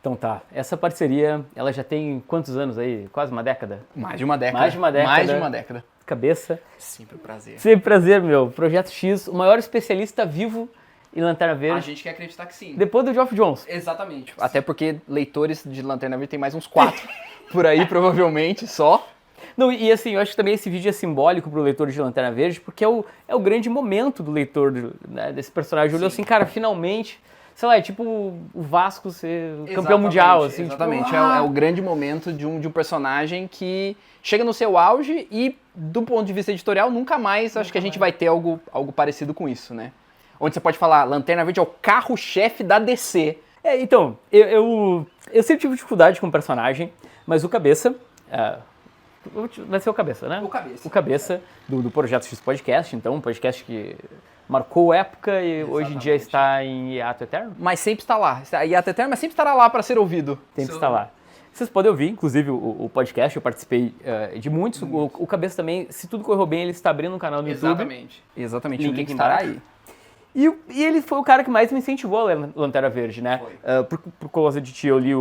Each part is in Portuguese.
Então tá, essa parceria, ela já tem quantos anos aí? Quase uma década? Mais de uma década. Mais de uma década. Mais de uma década. Cabeça. Sempre um prazer. Sempre prazer, meu. Projeto X, o maior especialista vivo em Lanterna Verde. A gente quer acreditar que sim. Depois do Geoff Johns. Exatamente. Até porque leitores de Lanterna Verde tem mais uns 4 por aí, provavelmente, só. Não, e assim, eu acho que também esse vídeo é simbólico pro leitor de Lanterna Verde, porque é o grande momento do leitor, né, desse personagem. Olhou assim, cara, finalmente, sei lá, é tipo o Vasco ser campeão mundial, assim. Exatamente, tipo, é o grande momento de um personagem que chega no seu auge e, do ponto de vista editorial, nunca mais acho que a gente vai ter algo parecido com isso, né? Onde você pode falar, Lanterna Verde é o carro-chefe da DC. Então, eu sempre tive dificuldade com o personagem, mas o Cabeça... vai ser o Cabeça, né? O Cabeça do Projeto X Podcast, então, um podcast que marcou época e hoje em dia está em hiato eterno. Mas sempre está lá. Hiato eterno, mas sempre estará lá para ser ouvido. Sempre está lá. Vocês podem ouvir, inclusive, o podcast, eu participei de muitos. O Cabeça também, se tudo correu bem, ele está abrindo um canal no YouTube. Exatamente. Link O link aqui estará embaixo. aí. E ele foi o cara que mais me incentivou a ler Lanterna Verde, né? Por causa de ti, eu li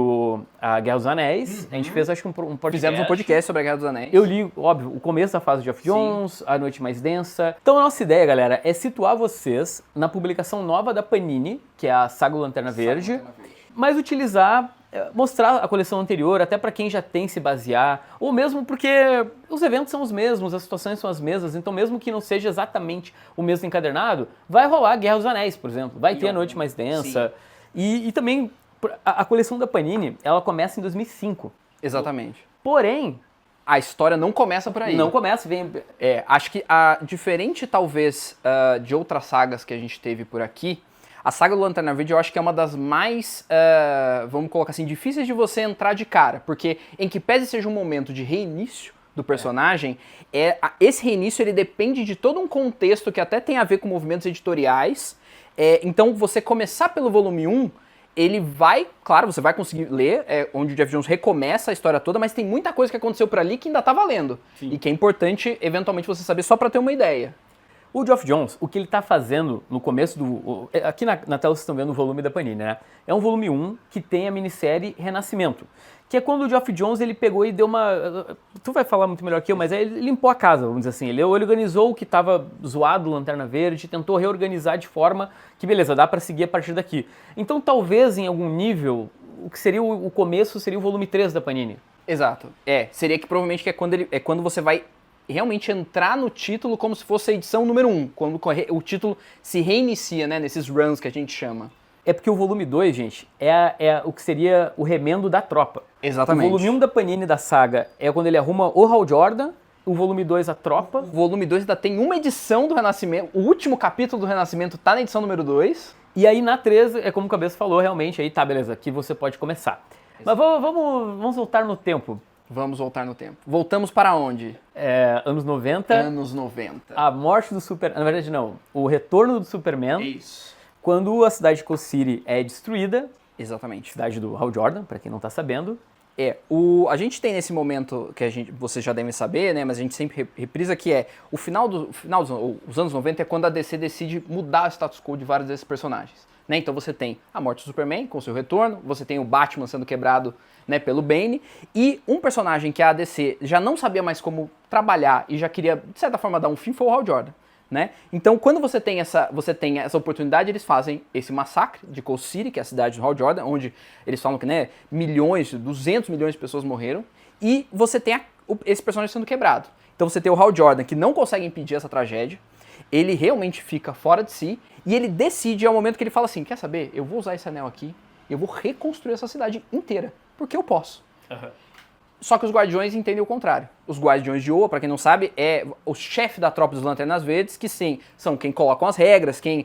a Guerra dos Anéis. A gente fez, acho que um podcast. Fizemos um podcast sobre a Guerra dos Anéis. Eu li, óbvio, o começo da fase de Geoff Johns, A Noite Mais Densa. Então a nossa ideia, galera, é situar vocês na publicação nova da Panini, que é a Saga Lanterna Verde, mas utilizar, mostrar a coleção anterior, até para quem já tem se basear, ou mesmo porque os eventos são os mesmos, as situações são as mesmas, então mesmo que não seja exatamente o mesmo encadernado, vai rolar Guerra dos Anéis, por exemplo, vai ter A Noite Mais Densa, e também a coleção da Panini, ela começa em 2005. Exatamente. Porém, a história não começa por aí. Não começa, vem... Acho que, diferente talvez de outras sagas que a gente teve por aqui, a saga do Lanterna Verde eu acho que é uma das mais, vamos colocar assim, difíceis de você entrar de cara, porque em que pese seja um momento de reinício do personagem, esse reinício ele depende de todo um contexto que até tem a ver com movimentos editoriais, então você começar pelo volume 1, ele vai, claro, você vai conseguir ler, onde o Geoff Johns recomeça a história toda, mas tem muita coisa que aconteceu por ali que ainda tá valendo, e que é importante eventualmente você saber só pra ter uma ideia. O Geoff Johns, o que ele está fazendo no começo do... Aqui na tela vocês estão vendo o volume da Panini, né? É um volume 1 que tem a minissérie Renascimento, que é quando o Geoff Johns ele pegou e deu uma... Tu vai falar muito melhor que eu, mas ele limpou a casa, vamos dizer assim. Ele organizou o que estava zoado, Lanterna Verde, tentou reorganizar de forma que, beleza, dá para seguir a partir daqui. Então talvez em algum nível, o que seria o começo seria o volume 3 da Panini. Exato. Seria que provavelmente que é quando você vai realmente entrar no título como se fosse a edição número 1, quando o título se reinicia, né, nesses runs que a gente chama. É porque o volume 2, gente, é o que seria o remendo da tropa. Exatamente. O volume 1 da Panini da saga é quando ele arruma o Hal Jordan, o volume 2 a tropa. O volume 2 ainda tem uma edição do Renascimento, o último capítulo do Renascimento tá na edição número 2. E aí na 3, é como o Cabeça falou, realmente, aí tá, beleza, aqui você pode começar. Mas vamos voltar no tempo. Vamos voltar no tempo. Voltamos para onde? Anos 90. Anos 90. A morte do Superman. Na verdade, não. O retorno do Superman. Isso. Quando a cidade de Cold City é destruída. Exatamente. Cidade do Hal Jordan, para quem não tá sabendo. A gente tem nesse momento que vocês já devem saber, né? Mas a gente sempre reprisa que o final dos anos 90 é quando a DC decide mudar o status quo de vários desses personagens. Né? Então você tem a morte do Superman com seu retorno, você tem o Batman sendo quebrado, né, pelo Bane, e um personagem que a DC já não sabia mais como trabalhar e já queria, de certa forma, dar um fim foi o Hal Jordan. Né? Então, quando você tem essa oportunidade, eles fazem esse massacre de Cold City, que é a cidade do Hal Jordan, onde eles falam que 200 milhões de pessoas morreram, e você tem esse personagem sendo quebrado. Então você tem o Hal Jordan, que não consegue impedir essa tragédia, ele realmente fica fora de si, e ele decide, ao momento que ele fala assim, quer saber, eu vou usar esse anel aqui, eu vou reconstruir essa cidade inteira, porque eu posso. Uhum. Só que os Guardiões entendem o contrário. Os Guardiões de Oa, pra quem não sabe, é o chefe da tropa dos Lanternas Verdes, que sim, são quem colocam as regras, quem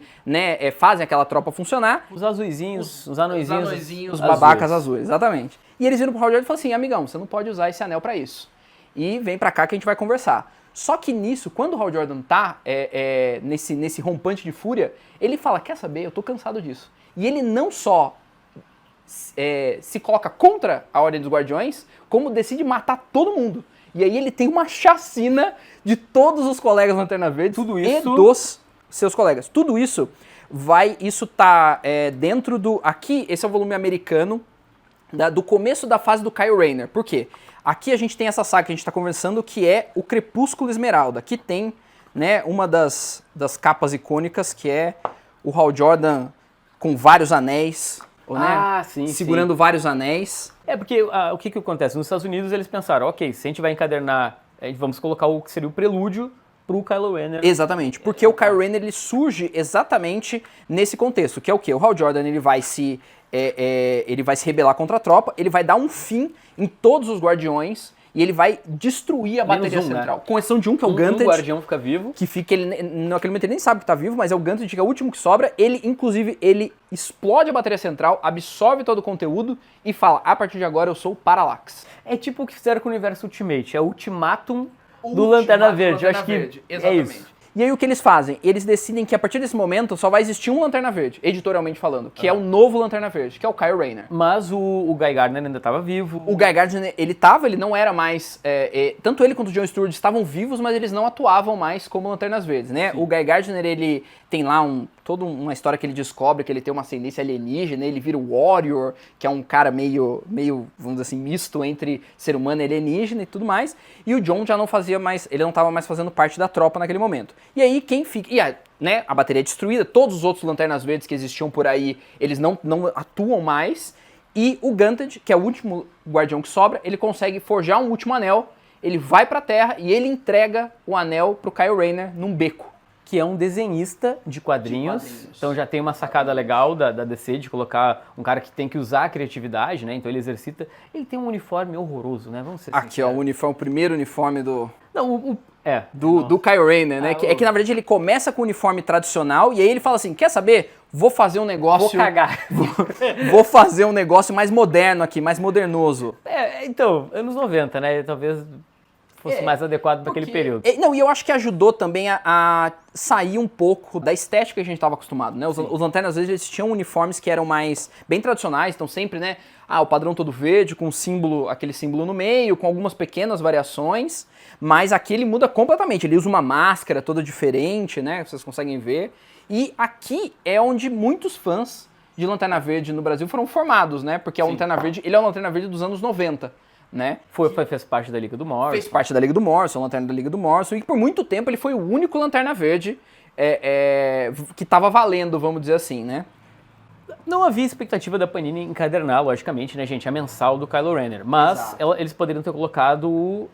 fazem aquela tropa funcionar. Os azuizinhos, os anõezinhos. Os babacas azuis, exatamente. E eles viram pro Hal Jordan e falaram assim, amigão, você não pode usar esse anel pra isso. E vem pra cá que a gente vai conversar. Só que nisso, quando o Hal Jordan tá nesse rompante de fúria, ele fala, quer saber, eu tô cansado disso. E ele não só se coloca contra a Ordem dos Guardiões, como decide matar todo mundo. E aí ele tem uma chacina de todos os colegas Lanterna Verde e dos seus colegas. Tudo isso tá dentro do... Aqui, esse é o volume americano, do começo da fase do Kyle Rayner. Por quê? Aqui a gente tem essa saga que a gente está conversando, que é o Crepúsculo Esmeralda. Aqui tem, né, uma das capas icônicas, que é o Hal Jordan com vários anéis, né, sim, segurando vários anéis. É porque o que acontece? Nos Estados Unidos eles pensaram, ok, se a gente vai encadernar, vamos colocar o que seria o prelúdio pro Kylo Renner. Exatamente, porque o Kylo Renner ele surge exatamente nesse contexto, que é o quê? O Hal Jordan ele vai se rebelar contra a tropa, ele vai dar um fim em todos os Guardiões e ele vai destruir a bateria central. Né? Com exceção de um, que é o Ganthet. Um Guardião fica vivo. Que fica, naquele momento ele nem sabe que tá vivo, mas é o Ganthet, que é o último que sobra. Ele, inclusive, ele explode a bateria central, absorve todo o conteúdo e fala, a partir de agora eu sou o Parallax. É tipo o que fizeram com o Universo Ultimate, é o Ultimatum do Lanterna Verde. Eu acho que é isso. E aí o que eles fazem? Eles decidem que a partir desse momento só vai existir um Lanterna Verde, editorialmente falando, que é o novo Lanterna Verde, que é o Kyle Rayner. Mas o Guy Gardner ainda estava vivo. O Guy Gardner, ele não era mais... tanto ele quanto o John Stewart estavam vivos, mas eles não atuavam mais como Lanternas Verdes, né? Sim. O Guy Gardner, ele tem lá toda uma história que ele descobre que ele tem uma ascendência alienígena, ele vira o Warrior, que é um cara meio, vamos dizer assim, misto entre ser humano e alienígena e tudo mais. E o John já não fazia mais, ele não estava mais fazendo parte da tropa naquele momento. E aí quem fica... né, a bateria é destruída, todos os outros Lanternas Verdes que existiam por aí, eles não atuam mais. E o Ganthet, que é o último Guardião que sobra, ele consegue forjar um último anel, ele vai pra Terra e ele entrega o anel pro Kyle Rayner num beco. Que é um desenhista de quadrinhos. Então já tem uma sacada legal da DC de colocar um cara que tem que usar a criatividade, né? Então ele exercita. Ele tem um uniforme horroroso, né? Vamos ser sinceros. Aqui, ó, o primeiro uniforme do... Não, do Kyle Rayner, né? Que na verdade ele começa com o uniforme tradicional e aí ele fala assim, quer saber? Vou fazer um negócio... Vou cagar. Vou fazer um negócio mais moderno aqui, mais modernoso. Então, anos 90, né? Talvez fosse mais adequado para aquele período. Não, e eu acho que ajudou também a sair um pouco da estética que a gente estava acostumado, né? Os Lanternas, às vezes, eles tinham uniformes que eram mais bem tradicionais, então sempre, né? O padrão todo verde, com aquele símbolo no meio, com algumas pequenas variações, mas aqui ele muda completamente, ele usa uma máscara toda diferente, né? Vocês conseguem ver. E aqui é onde muitos fãs de Lanterna Verde no Brasil foram formados, né? Porque a Lanterna Verde, ele é o Lanterna Verde dos anos 90. Né? Fez parte da Liga do Morrison. Fez parte da Liga do Morrison, Lanterna da Liga do Morrison, e por muito tempo ele foi o único Lanterna Verde que estava valendo, vamos dizer assim, né? Não havia expectativa da Panini encadernar, logicamente, né, gente, a mensal do Kylo Renner, mas eles poderiam ter colocado o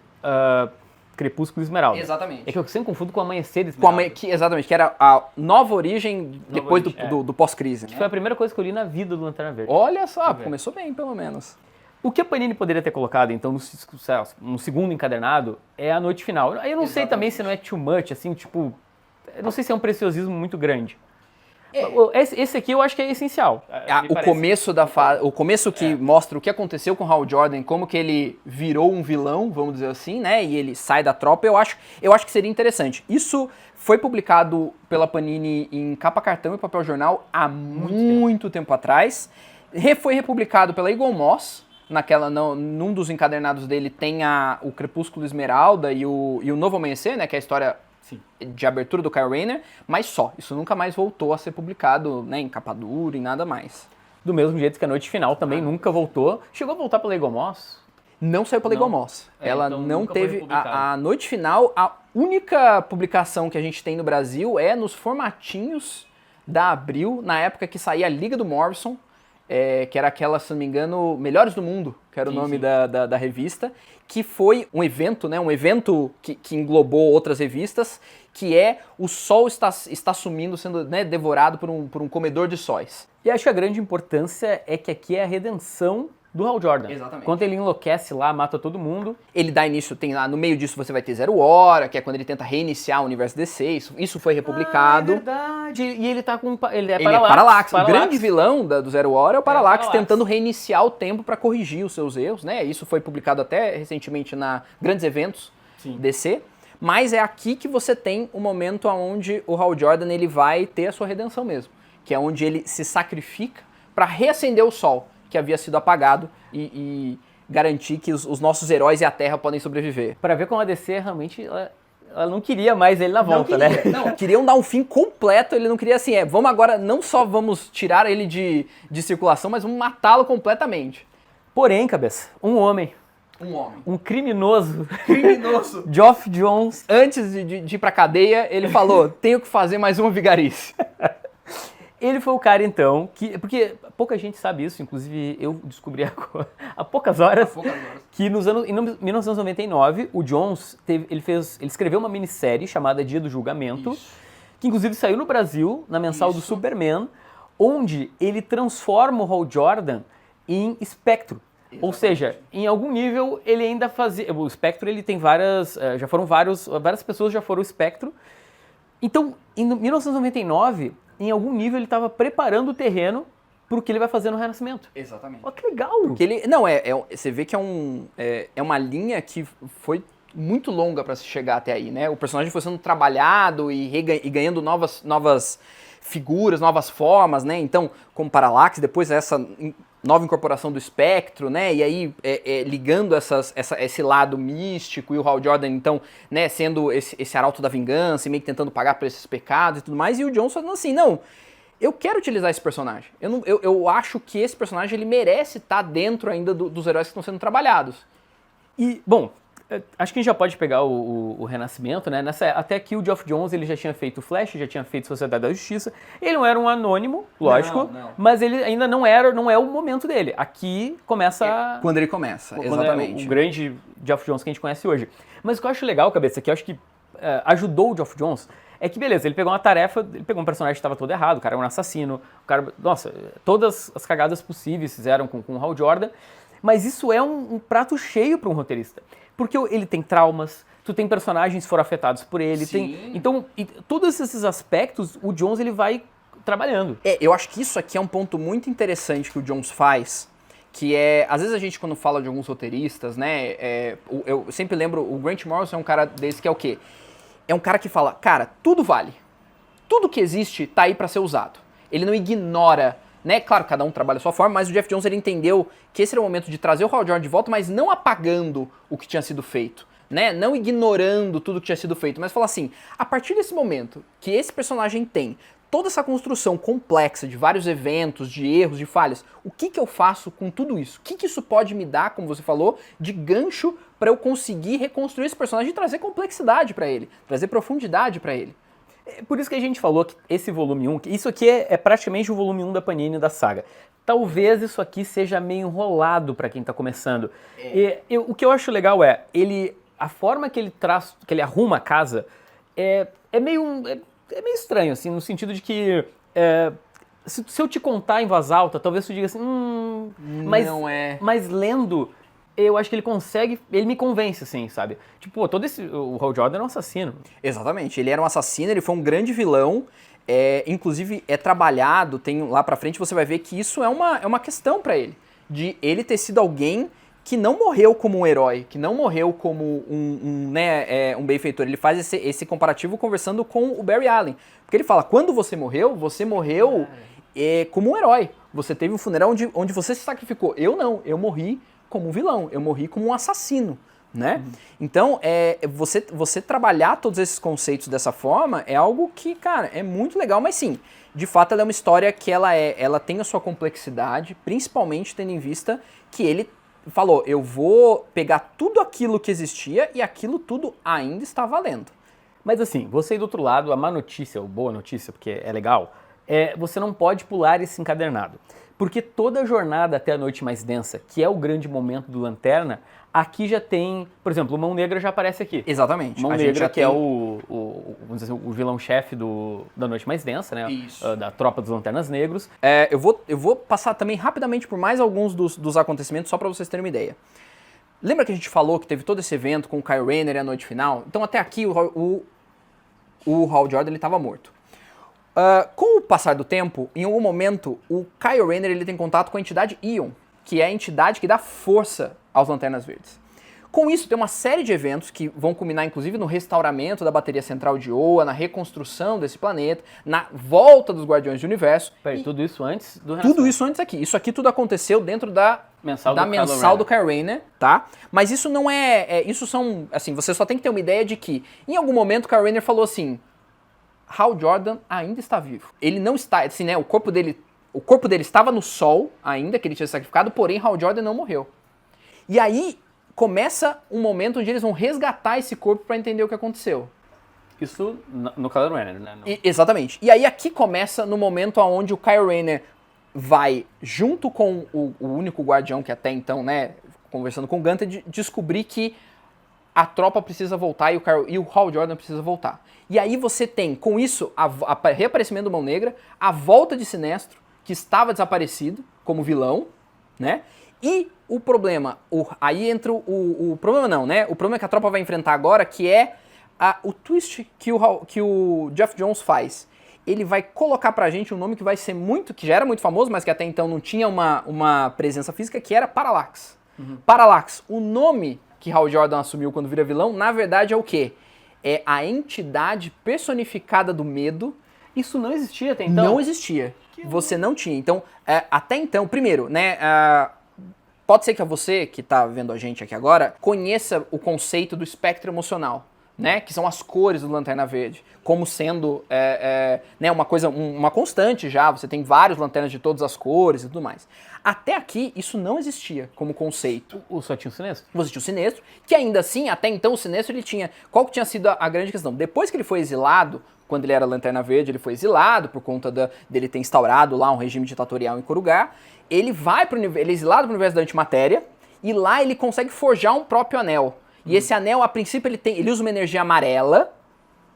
Crepúsculo Esmeralda. Exatamente. É que eu sempre confundo com o Amanhecer Esmeralda. Exatamente, que era a nova origem depois do pós-crise. Que né? foi a primeira coisa que eu li na vida do Lanterna Verde. Olha só, começou bem, pelo menos. O que a Panini poderia ter colocado, então, no segundo encadernado, é a noite final. Eu não sei também se não é too much, assim, tipo... Eu não sei se é um preciosismo muito grande. Esse aqui eu acho que é essencial. O começo que mostra o que aconteceu com o Hal Jordan, como que ele virou um vilão, vamos dizer assim, né? E ele sai da tropa, eu acho que seria interessante. Isso foi publicado pela Panini em capa cartão e papel jornal há muito tempo atrás. Foi republicado pela Eagle Moss. Num dos encadernados dele tem o Crepúsculo Esmeralda e o Novo Amanhecer, né, que é a história de abertura do Kyle Rayner, mas só. Isso nunca mais voltou a ser publicado, né, em capa dura e nada mais. Do mesmo jeito que a Noite Final também nunca voltou. Chegou a voltar pela Eagle Moss? Não saiu pela Eagle Moss. Ela então não teve... A Noite Final, a única publicação que a gente tem no Brasil é nos formatinhos da Abril, na época que saía a Liga do Morrison, que era aquela, se não me engano, Melhores do Mundo, que era o nome da revista, que foi um evento, né? Um evento que englobou outras revistas, que é o Sol está sumindo, sendo, né, devorado por um comedor de sóis. E acho que a grande importância é que aqui é a redenção do Hal Jordan. Exatamente. Quando ele enlouquece lá, mata todo mundo. Ele dá início, tem lá, no meio disso você vai ter Zero Hora, que é quando ele tenta reiniciar o universo DC, isso foi republicado. É verdade. E ele tá com... Ele é Parallax. O grande vilão do Zero Hora é o Parallax, tentando reiniciar o tempo para corrigir os seus erros, né? Isso foi publicado até recentemente na grandes eventos DC. Mas é aqui que você tem o momento onde o Hal Jordan ele vai ter a sua redenção mesmo, que é onde ele se sacrifica para reacender o sol que havia sido apagado e garantir que os nossos heróis e a Terra podem sobreviver. Para ver como a DC realmente ela não queria mais ele na volta, né? Não, queriam dar um fim completo, ele não queria assim, vamos agora, não só vamos tirar ele de circulação, mas vamos matá-lo completamente. Porém, cabeça, um homem, um criminoso, Geoff Johns, antes de ir pra cadeia, ele falou, tenho que fazer mais uma vigarice. Ele foi o cara, então, porque pouca gente sabe isso, inclusive eu descobri há poucas horas, que em 1999, o Johns, ele escreveu uma minissérie chamada Dia do Julgamento, isso, que inclusive saiu no Brasil, na mensal do Superman, onde ele transforma o Hal Jordan em espectro. Exatamente. Ou seja, em algum nível ele ainda fazia... O espectro, ele tem várias pessoas já foram o espectro. Então, em 1999... em algum nível ele estava preparando o terreno para o que ele vai fazer no Renascimento. Exatamente. Olha que legal! Porque você vê que é uma linha que foi muito longa para se chegar até aí, né? O personagem foi sendo trabalhado e ganhando novas figuras, novas formas, né? Então, como Parallax, depois essa nova incorporação do espectro, né? E aí ligando esse lado místico e o Hal Jordan, então, né, sendo esse arauto da vingança e meio que tentando pagar por esses pecados e tudo mais, e o Johnson falando assim, não, eu quero utilizar esse personagem. Eu acho que esse personagem ele merece estar dentro ainda dos heróis que estão sendo trabalhados. E, bom, acho que a gente já pode pegar o Renascimento, né? Até aqui o Geoff Johns ele já tinha feito Flash, já tinha feito Sociedade da Justiça. Ele não era um anônimo, lógico, não. Mas ele ainda não é o momento dele. Aqui começa... quando ele começa, exatamente. O grande Geoff Johns que a gente conhece hoje. Mas o que eu acho legal, cabeça, que eu acho que ajudou o Geoff Johns, é que, beleza, ele pegou uma tarefa, ele pegou um personagem que estava todo errado, o cara é um assassino, nossa, todas as cagadas possíveis fizeram com o Hal Jordan, mas isso é um prato cheio para um roteirista. Porque ele tem traumas, tu tem personagens que foram afetados por ele, então, todos esses aspectos, o Johns ele vai trabalhando. Eu acho que isso aqui é um ponto muito interessante que o Johns faz, que às vezes a gente quando fala de alguns roteiristas, né, eu sempre lembro, o Grant Morrison é um cara desse que é o quê? É um cara que fala, cara, tudo vale, tudo que existe tá aí para ser usado. Ele não ignora, né, claro, cada um trabalha a sua forma, mas o Geoff Johns ele entendeu que esse era o momento de trazer o Hal Jordan de volta, mas não apagando o que tinha sido feito, né, não ignorando tudo que tinha sido feito, mas falar assim, a partir desse momento que esse personagem tem toda essa construção complexa de vários eventos, de erros, de falhas, o que eu faço com tudo isso? O que isso pode me dar, como você falou, de gancho para eu conseguir reconstruir esse personagem e trazer complexidade para ele, trazer profundidade para ele? É por isso que a gente falou que esse volume 1, isso aqui é praticamente o volume 1 da Panini da saga. Talvez isso aqui seja meio enrolado para quem tá começando. O que eu acho legal a forma que ele traz, que ele arruma a casa, é meio estranho, assim, no sentido de que se eu te contar em voz alta, talvez tu diga assim, mas lendo, eu acho que ele me convence, assim, sabe? Tipo, o Hal Jordan é um assassino. Exatamente, ele era um assassino, ele foi um grande vilão, inclusive é trabalhado, tem lá pra frente você vai ver que isso é uma questão pra ele, de ele ter sido alguém que não morreu como um herói, que não morreu como um benfeitor. Ele faz esse comparativo conversando com o Barry Allen. Porque ele fala, quando você morreu como um herói. Você teve um funeral onde você se sacrificou. Eu não, eu morri como um vilão, eu morri como um assassino, né? Então, você trabalhar todos esses conceitos dessa forma é algo que, cara, é muito legal, mas sim, de fato ela é uma história que ela tem a sua complexidade, principalmente tendo em vista que ele falou, eu vou pegar tudo aquilo que existia e aquilo tudo ainda está valendo. Mas assim, você aí do outro lado, a má notícia, ou boa notícia, porque é legal, você não pode pular esse encadernado. Porque toda a jornada até a Noite Mais Densa, que é o grande momento do Lanterna, aqui já tem, por exemplo, o Mão Negra já aparece aqui. Exatamente. Mão Negra, que é vamos dizer, o vilão-chefe da Noite Mais Densa, né? Isso. Da tropa dos Lanternas Negros. Eu vou passar também rapidamente por mais alguns dos acontecimentos, só para vocês terem uma ideia. Lembra que a gente falou que teve todo esse evento com o Kyle Rayner e a Noite Final? Então até aqui o Hal Jordan estava morto. Com o passar do tempo, em algum momento, o Kyle Rayner ele tem contato com a entidade Ion, que é a entidade que dá força aos Lanternas Verdes. Com isso, tem uma série de eventos que vão culminar, inclusive, no restauramento da bateria central de Oa, na reconstrução desse planeta, na volta dos Guardiões do Universo. Peraí, tudo isso antes do Renascimento? Tudo isso antes aqui. Isso aqui tudo aconteceu dentro da mensal do Kyle Rayner, tá? Mas isso não isso são, assim, você só tem que ter uma ideia de que, em algum momento, o Kyle Rayner falou assim, Hal Jordan ainda está vivo. Ele não está, assim, né, o corpo dele o corpo dele estava no sol ainda, que ele tinha sacrificado, porém Hal Jordan não morreu. E aí começa um momento onde eles vão resgatar esse corpo para entender o que aconteceu. Isso no Kylo Renner, né? Exatamente. E aí aqui começa no momento onde o Kylo Renner vai, junto com o único guardião que até então, né, conversando com o Gunter, descobrir que a tropa precisa voltar e o Hal Jordan precisa voltar. E aí você tem, com isso, a reaparecimento do Mão Negra, a volta de Sinestro, que estava desaparecido como vilão, né? E o problema, aí entra o problema não, né? O problema que a tropa vai enfrentar agora, que é o twist que o Geoff Johns faz. Ele vai colocar pra gente um nome que vai ser que já era muito famoso, mas que até então não tinha uma presença física, que era Parallax. Parallax, o nome que Hal Jordan assumiu quando vira vilão, na verdade é o quê? É a entidade personificada do medo. Isso não existia até então? Não existia. Você não tinha. Então, até então, primeiro, né, pode ser que você, que tá vendo a gente aqui agora, conheça o conceito do espectro emocional, né, que são as cores do Lanterna Verde, como sendo né, uma constante já, você tem vários lanternas de todas as cores e tudo mais. Até aqui, isso não existia como conceito. Só tinha o Sinestro? Você tinha o Sinestro, que ainda assim, até então o Sinestro, ele tinha... Qual que tinha sido a grande questão? Depois que ele foi exilado, quando ele era Lanterna Verde, ele foi exilado por conta dele ter instaurado lá um regime ditatorial em Korugar. Ele é exilado para o universo da antimatéria, e lá ele consegue forjar um próprio anel. E esse anel, a princípio, ele usa uma energia amarela,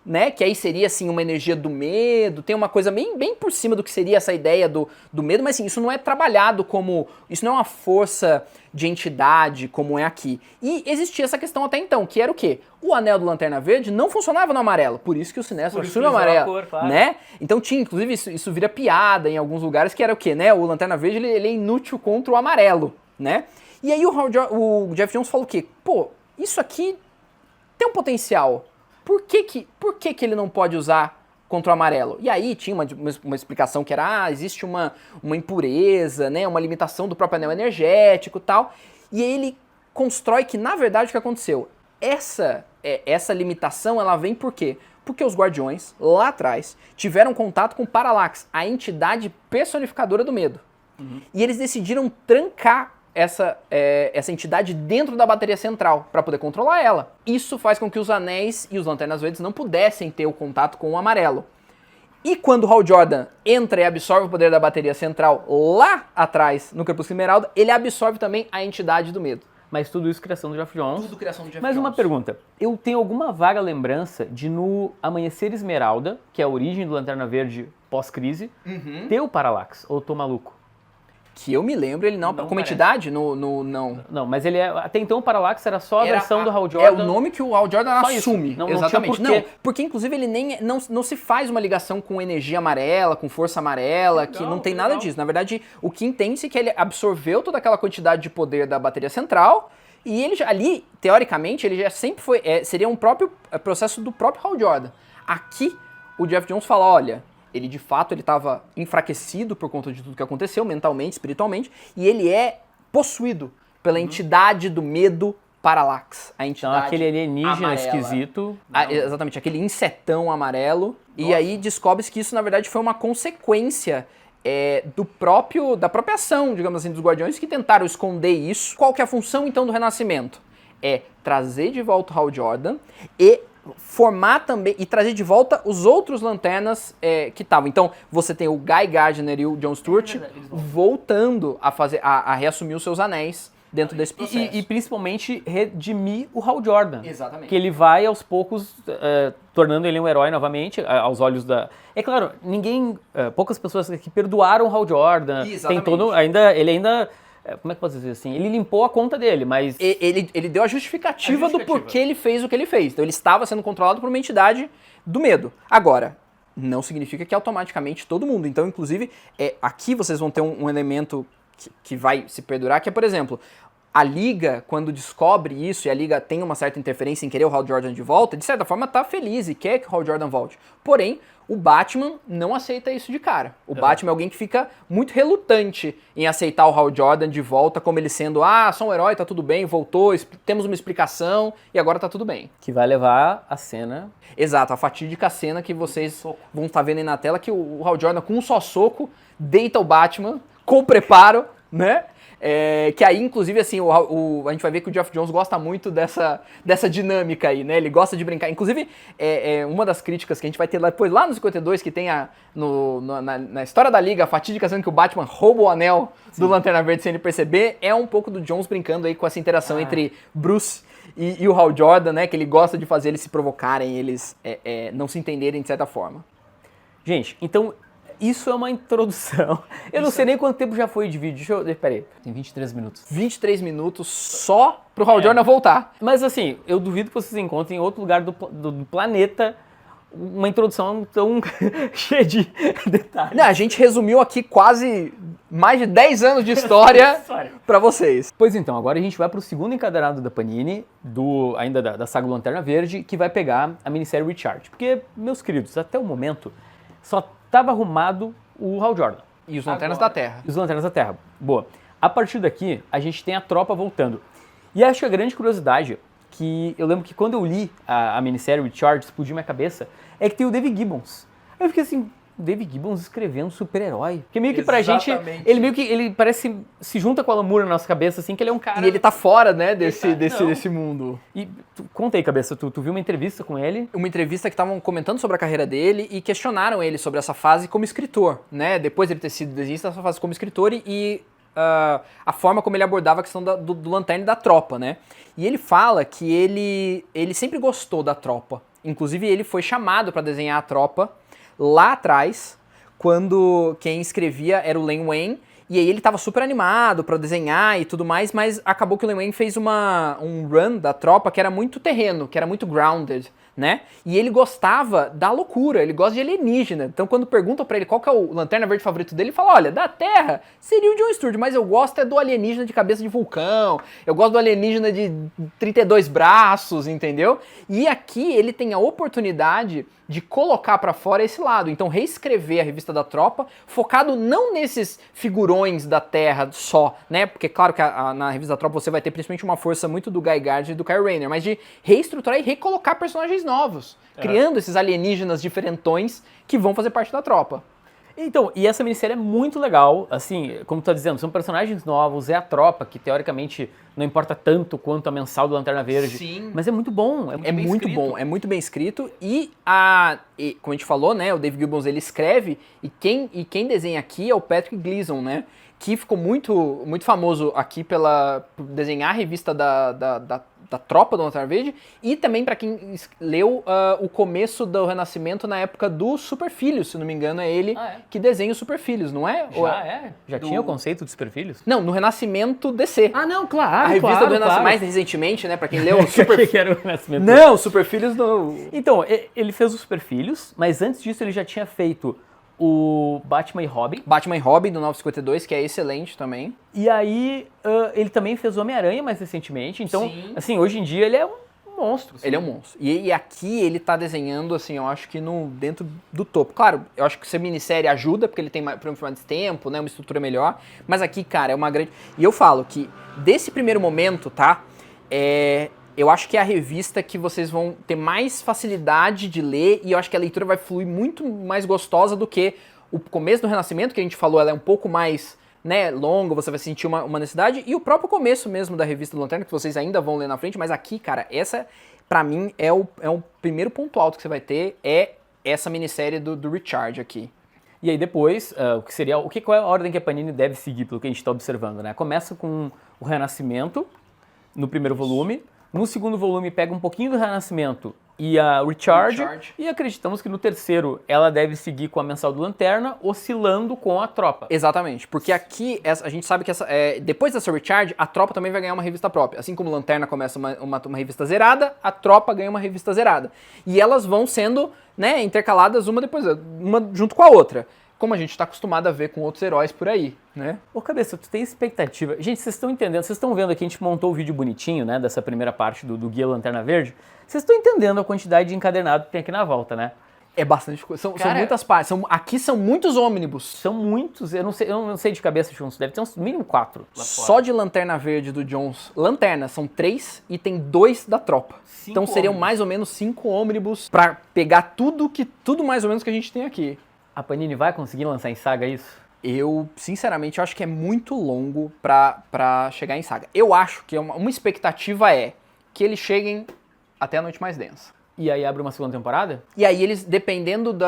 né? Que aí seria, assim, uma energia do medo, tem uma coisa bem por cima do que seria essa ideia do medo, mas, assim, isso não é trabalhado como... Isso não é uma força de entidade como é aqui. E existia essa questão até então, que era o quê? O anel do Lanterna Verde não funcionava no amarelo, por isso que o Sinestro assume o amarelo, cor, claro, né? Então tinha, inclusive, isso vira piada em alguns lugares, que era o quê, né? O Lanterna Verde, ele é inútil contra o amarelo, né? E aí o Geoff Johns falou o quê? Pô, isso aqui tem um potencial. Por que ele não pode usar contra o amarelo? E aí tinha uma explicação que era, existe uma impureza, né, uma limitação do próprio anel energético e tal. E aí ele constrói que, na verdade, o que aconteceu? Essa limitação, ela vem por quê? Porque os Guardiões, lá atrás, tiveram contato com Parallax, a entidade personificadora do medo. E eles decidiram trancar essa entidade dentro da bateria central para poder controlar ela. Isso faz com que os anéis e os Lanternas Verdes não pudessem ter o contato com o amarelo. E quando o Hal Jordan entra e absorve o poder da bateria central lá atrás, no Crepúsculo Esmeralda, ele absorve também a entidade do medo. Mas tudo isso criação do Geoff Johns. Tudo criação do Geoff Mas Johns. uma pergunta, eu tenho alguma vaga lembrança de no Amanhecer Esmeralda, que é a origem do Lanterna Verde pós-crise, ter o Parallax, ou eu tô maluco? Que eu me lembro, ele não como entidade, não. Não, mas ele até então o Parallax era só a versão do Hal Jordan. É o nome que o Hal Jordan assume. Exatamente. Não, porque inclusive ele nem não se faz uma ligação com energia amarela, com força amarela, que não tem nada disso. Na verdade, o que entende-se é que ele absorveu toda aquela quantidade de poder da bateria central e ele ali, teoricamente, ele já sempre foi, seria um próprio processo do próprio Hal Jordan. Aqui, o Geoff Johns fala, olha, ele de fato estava enfraquecido por conta de tudo que aconteceu, mentalmente, espiritualmente, e ele é possuído pela entidade do medo Parallax. A entidade então, aquele alienígena amarela. Esquisito. Exatamente, aquele insetão amarelo. Nossa. E aí descobre-se que isso, na verdade, foi uma consequência da própria ação, digamos assim, dos Guardiões, que tentaram esconder isso. Qual que é a função, então, do Renascimento? É trazer de volta o Hal Jordan e formar também e trazer de volta os outros lanternas que estavam. Então, você tem o Guy Gardner e o John Stewart voltando a reassumir os seus anéis dentro desse processo. E principalmente redimir o Hal Jordan. Exatamente. Que ele vai aos poucos tornando ele um herói novamente, aos olhos da... É claro, poucas pessoas que perdoaram o Hal Jordan. Exatamente. Ele ainda... Como é que posso dizer assim? Ele limpou a conta dele, mas... Ele deu a justificativa do porquê ele fez o que ele fez. Então ele estava sendo controlado por uma entidade do medo. Agora, não significa que automaticamente todo mundo. Então, inclusive, aqui vocês vão ter um elemento que vai se perdurar, que é, por exemplo, a Liga, quando descobre isso, e a Liga tem uma certa interferência em querer o Hal Jordan de volta, de certa forma tá feliz e quer que o Hal Jordan volte. Porém, o Batman não aceita isso de cara. O Batman é alguém que fica muito relutante em aceitar o Hal Jordan de volta como ele sendo, só um herói, tá tudo bem, voltou, temos uma explicação e agora tá tudo bem. Que vai levar a cena... Exato, a fatídica cena que vocês vão estar vendo aí na tela, que o Hal Jordan com um só soco deita o Batman com preparo, né? Que aí, inclusive, assim, a gente vai ver que o Geoff Johns gosta muito dessa dinâmica aí, né? Ele gosta de brincar. Inclusive, uma das críticas que a gente vai ter depois, lá no 52, que tem na história da Liga, a fatídica cena que o Batman rouba o anel do Lanterna Verde sem ele perceber, é um pouco do Johns brincando aí com essa interação entre Bruce e o Hal Jordan, né? Que ele gosta de fazer eles se provocarem, eles não se entenderem de certa forma. Gente, então... Isso é uma introdução. Eu não sei nem quanto tempo já foi de vídeo. Peraí, tem 23 minutos. 23 minutos só pro Hal Jordan voltar. Mas assim, eu duvido que vocês encontrem em outro lugar do planeta uma introdução tão cheia de detalhes. Não, a gente resumiu aqui quase mais de 10 anos de história pra vocês. Pois então, agora a gente vai pro segundo encadernado da Panini, ainda da saga Lanterna Verde, que vai pegar a minissérie Recharge. Porque, meus queridos, até o momento, só estava arrumado o Hal Jordan. E os Lanternas da Terra. E os Lanternas da Terra. Boa. A partir daqui, a gente tem a tropa voltando. E acho que a grande curiosidade, que eu lembro que quando eu li a minissérie Recharge, explodiu minha cabeça, é que tem o Dave Gibbons. Eu fiquei assim, Dave Gibbons escrevendo super-herói. Porque meio que pra gente, ele parece, se junta com a Alan Moore na nossa cabeça, assim, que ele é um cara... E ele tá fora, né, desse mundo. E conta aí, cabeça, tu viu uma entrevista com ele? Uma entrevista que estavam comentando sobre a carreira dele e questionaram ele sobre essa fase como escritor, né? Depois de ele ter sido desenhista, essa fase como escritor e a forma como ele abordava a questão do Lanterna e da tropa, né? E ele fala que ele sempre gostou da tropa. Inclusive, ele foi chamado para desenhar a tropa lá atrás, quando quem escrevia era o Len Wein, e aí ele estava super animado para desenhar e tudo mais, mas acabou que o Len Wein fez um run da tropa que era muito terreno, que era muito grounded, né? E ele gostava da loucura, ele gosta de alienígena. Então quando perguntam pra ele qual que é o Lanterna Verde favorito dele, ele fala, olha, da Terra seria o John Stewart, mas eu gosto do alienígena de cabeça de vulcão, eu gosto do alienígena de 32 braços, entendeu? E aqui ele tem a oportunidade de colocar pra fora esse lado. Então reescrever a revista da tropa, focado não nesses figurões da Terra só, né? Porque claro que na revista da tropa você vai ter principalmente uma força muito do Guy Gardner e do Kyle Rayner, mas de reestruturar e recolocar personagens novos, criando esses alienígenas diferentões que vão fazer parte da tropa. Então, e essa minissérie é muito legal, assim, como tu tá dizendo, são personagens novos, é a tropa, que teoricamente não importa tanto quanto a mensal do Lanterna Verde. Sim. Mas é muito bom, é muito bom, é muito bem escrito e como a gente falou, né, o Dave Gibbons ele escreve e quem desenha aqui é o Patrick Gleason, né, que ficou muito, muito famoso aqui por desenhar a revista da tropa do Lanterna Verde e também para quem leu o começo do Renascimento na época do Super Filhos, se não me engano, é ele que desenha os Super Filhos, não é? Já tinha o conceito dos Super Filhos? Não, no Renascimento DC. Ah, não, claro, a revista do Renascimento, mais recentemente, né, para quem leu o Super que era o Renascimento. Não, Super Filhos não. Então, ele fez os Super Filhos, mas antes disso ele já tinha feito o Batman e Robin. Batman e Robin, do 952, que é excelente também. E aí, ele também fez o Homem-Aranha mais recentemente. Então, assim, hoje em dia ele é um monstro. Assim. Ele é um monstro. E aqui ele tá desenhando, assim, eu acho que dentro do topo. Claro, eu acho que essa minissérie ajuda, porque ele tem mais tempo, né, uma estrutura melhor. Mas aqui, cara, é uma grande... E eu falo que, desse primeiro momento, tá, eu acho que é a revista que vocês vão ter mais facilidade de ler e eu acho que a leitura vai fluir muito mais gostosa do que o começo do Renascimento, que a gente falou, ela é um pouco mais, né, longa, você vai sentir uma necessidade, e o próprio começo mesmo da revista do Lanterna, que vocês ainda vão ler na frente, mas aqui, cara, essa, pra mim, é o primeiro ponto alto que você vai ter, é essa minissérie do Recharge aqui. E aí depois, qual é a ordem que a Panini deve seguir, pelo que a gente está observando, né? Começa com o Renascimento, no primeiro volume. No segundo volume pega um pouquinho do Renascimento e a Recharge. E acreditamos que no terceiro ela deve seguir com a mensal do Lanterna, oscilando com a tropa. Exatamente, porque aqui a gente sabe que depois dessa Recharge, a tropa também vai ganhar uma revista própria. Assim como o Lanterna começa uma revista zerada, a tropa ganha uma revista zerada. E elas vão sendo, né, intercaladas uma junto com a outra. como a gente está acostumado a ver com outros heróis por aí, né? Ô, Cabeça, tu tem expectativa? Gente, vocês estão entendendo, vocês estão vendo aqui, a gente montou o vídeo bonitinho, né, dessa primeira parte do Guia Lanterna Verde. Vocês estão entendendo a quantidade de encadernado que tem aqui na volta, né? É bastante coisa. São Cara, muitas partes. Aqui são muitos ônibus. São muitos, eu não sei de cabeça, Jones, deve ter uns mínimo 4 lá fora. Só de Lanterna Verde do Jones. Lanterna, são 3 e tem 2 da tropa. Então seriam mais ou menos 5 ônibus pra pegar tudo mais ou menos que a gente tem aqui. A Panini vai conseguir lançar em Saga isso? Eu, sinceramente, acho que é muito longo pra chegar em Saga. Eu acho que uma expectativa é que eles cheguem até a Noite Mais Densa. E aí abre uma segunda temporada? E aí eles, dependendo do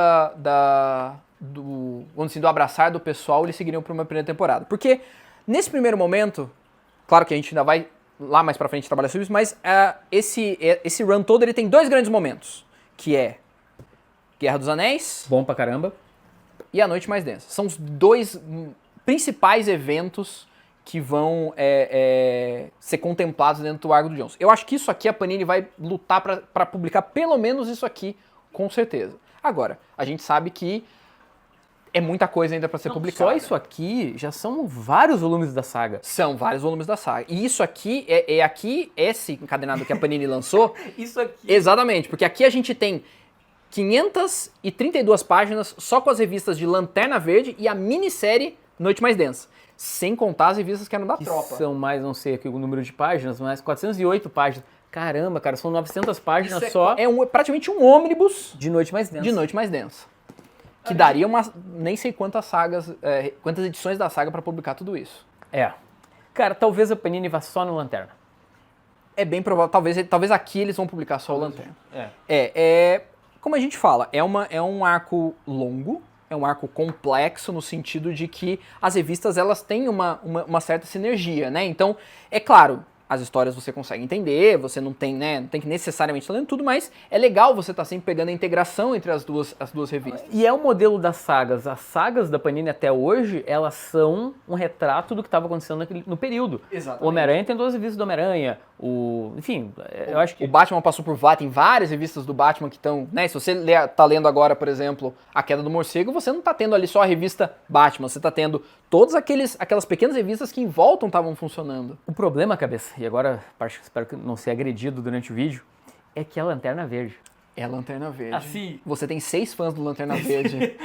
abraçar do pessoal, eles seguiriam para uma primeira temporada. Porque, nesse primeiro momento, claro que a gente ainda vai lá mais pra frente trabalhar sobre isso, mas esse run todo ele tem 2 grandes momentos, que é Guerra dos Anéis... Bom pra caramba. E A Noite Mais Densa. São os 2 principais eventos que vão ser contemplados dentro do Arco do Jones. Eu acho que isso aqui a Panini vai lutar para publicar pelo menos isso aqui, com certeza. Agora, a gente sabe que é muita coisa ainda para ser publicada. Só isso aqui já são vários volumes da saga. São vários volumes da saga. E isso aqui esse encadenado que a Panini lançou. Isso aqui. Exatamente, porque aqui a gente tem 532 páginas só com as revistas de Lanterna Verde e a minissérie Noite Mais Densa. Sem contar as revistas que eram da tropa. São mais, não sei aqui o número de páginas, mas 408 páginas. Caramba, cara, são 900 páginas só. É praticamente um ônibus de Noite Mais Densa. De Noite Mais Densa. Que daria nem sei quantas sagas, quantas edições da saga pra publicar tudo isso. Cara, talvez a Panini vá só no Lanterna. É bem provável. Talvez aqui eles vão publicar só o Lanterna. Como a gente fala, é um arco longo, é um arco complexo no sentido de que as revistas elas têm uma certa sinergia, né? Então, é claro, as histórias você consegue entender, você não tem que necessariamente estar lendo tudo, mas é legal você estar sempre pegando a integração entre as duas revistas. E é o modelo das sagas. As sagas da Panini até hoje, elas são um retrato do que estava acontecendo no período. Exatamente. O Homem-Aranha tem 2 revistas do Homem-Aranha, enfim, eu acho que... O Batman passou por tem várias revistas do Batman que estão, né, se você tá lendo agora, por exemplo, A Queda do Morcego, você não tá tendo ali só a revista Batman, você tá tendo todas aquelas pequenas revistas que em volta estavam funcionando. O problema, Cabeça, e agora espero que não ser agredido durante o vídeo, é que é a Lanterna Verde. É a Lanterna Verde. Assim. Você tem 6 fãs do Lanterna Verde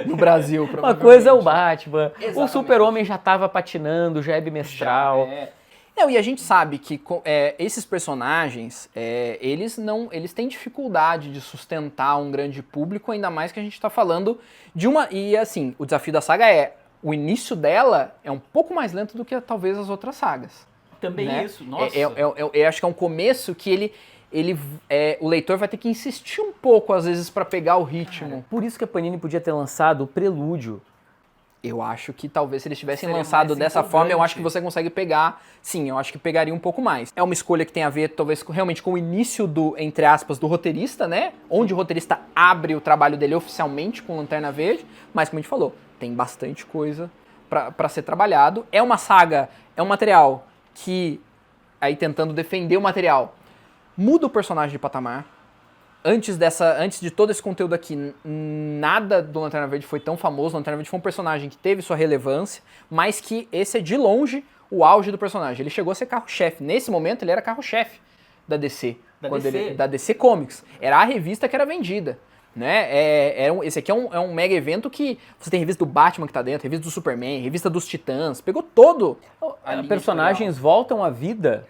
no Brasil, provavelmente. Uma coisa é o Batman, Exatamente. O Super-Homem já tava patinando, já é bimestral. Não, e a gente sabe que esses personagens, eles têm dificuldade de sustentar um grande público, ainda mais que a gente tá falando de uma... E assim, o desafio da saga o início dela é um pouco mais lento do que talvez as outras sagas. Também né? isso, nossa. Eu acho que é um começo que o leitor vai ter que insistir um pouco, às vezes, para pegar o ritmo. Cara, por isso que a Panini podia ter lançado o Prelúdio. Eu acho que talvez se eles tivessem Seria lançado mais dessa empolgante. forma, eu acho que você consegue pegar. Sim, eu acho que pegaria um pouco mais. É uma escolha que tem a ver, talvez, realmente com o início entre aspas, do roteirista, né? Onde o roteirista abre o trabalho dele oficialmente com Lanterna Verde. Mas, como a gente falou, tem bastante coisa pra ser trabalhado. É uma saga, é um material que, aí tentando defender o material, muda o personagem de patamar. Antes de todo esse conteúdo aqui, nada do Lanterna Verde foi tão famoso. O Lanterna Verde foi um personagem que teve sua relevância, mas que esse é de longe o auge do personagem. Ele chegou a ser carro-chefe. Nesse momento, ele era carro-chefe da DC. Da DC Comics. Era a revista que era vendida. Né? Esse aqui é um mega evento que você tem revista do Batman que tá dentro, revista do Superman, revista dos Titãs. Pegou todo. Personagens voltam à vida...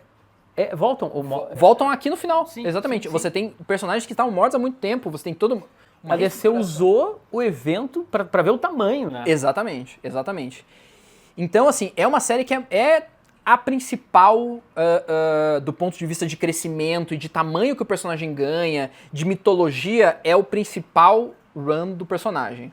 Voltam aqui no final, sim, exatamente. Sim. Você tem personagens que estavam mortos há muito tempo, você tem todo... A DC usou o evento pra ver o tamanho, né? Exatamente. Então, assim, é uma série que é a principal do ponto de vista de crescimento e de tamanho que o personagem ganha, de mitologia, é o principal run do personagem.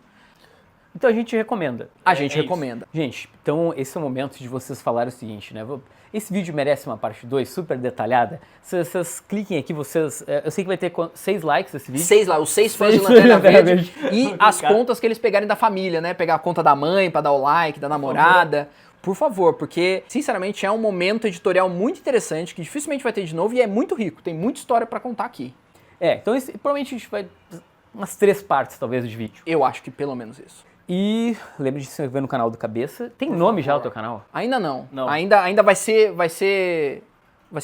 Então a gente recomenda. A gente recomenda. Isso. Gente, então esse é o momento de vocês falarem o seguinte, né? Esse vídeo merece uma parte 2 super detalhada. Vocês cliquem aqui, eu sei que vai ter 6 likes esse vídeo. 6 lá, os 6 fãs de Lanterna Verde. E as contas que eles pegarem da família, né? Pegar a conta da mãe pra dar o like, da namorada. Por favor, porque, sinceramente, é um momento editorial muito interessante, que dificilmente vai ter de novo e é muito rico. Tem muita história pra contar aqui. Então provavelmente a gente vai... umas 3 partes, talvez, de vídeo. Eu acho que pelo menos isso. E lembre de se inscrever no canal do Cabeça. Tem nome já o teu canal? Ainda não. Não. Ainda vai ser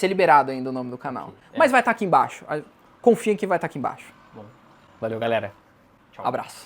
liberado ainda o nome do canal. Mas vai estar aqui embaixo. Confia que vai estar aqui embaixo. Valeu, galera. Abraço.